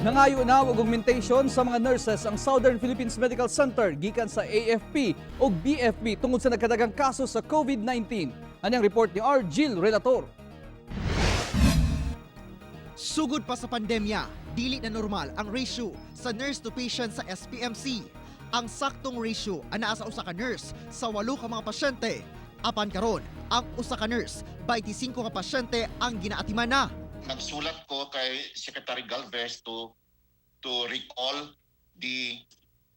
Nangayo na og augmentation sa mga nurses ang Southern Philippines Medical Center gikan sa AFP o BFP tungod sa nagkadagang kaso sa COVID-19. Ano ang report ni R. Jill Relator? Sugod pa sa pandemya, dili na normal ang ratio sa nurse to patient sa SPMC. Ang saktong ratio anaa sa usa ka nurse sa 8 ka mga pasyente. Apan karon, ang usa ka nurse 25 ka pasyente ang ginaatiman na. Nagsulat ko kay Secretary Galvez to recall the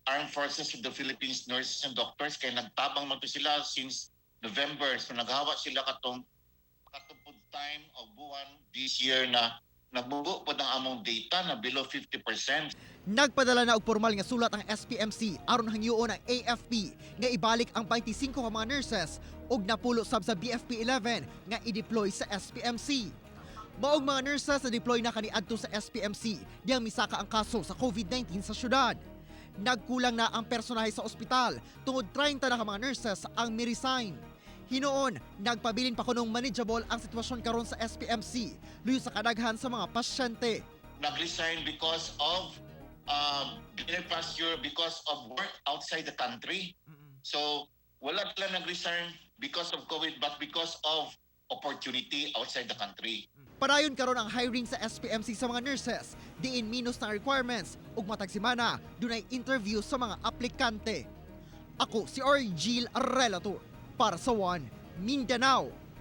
Armed Forces of the Philippines nurses and doctors kay nagtabang man to sila since November. So naghawa sila katong time of buwan this year na nagbubo po ng among data na below 50%. Nagpadala na og formal nga sulat ang SPMC aron hangyoon ang AFP nga ibalik ang 25 ka mga nurses ug napulo sab sa BFP 11 nga i-deploy sa SPMC. Maog mga nurses na deploy na kaniadto sa SPMC diyang misaka ang kaso sa COVID-19 sa syudad. Nagkulang na ang personahe sa ospital tungod 30 na ka mga nurses ang mi-resign. Hinoon, nagpabilin pa kunong manageable ang sitwasyon karon sa SPMC luyo sa kadaghan sa mga pasyente. Nag-resign because of because of work outside the country. So wala sila nag-resign because of COVID but because of opportunity outside the country. Padayon karon ang hiring sa SPMC sa mga nurses, diin minus ng requirements ug matag semana dunay interview sa mga aplikante. Ako si R. Jill Relator para sa One Mindanao.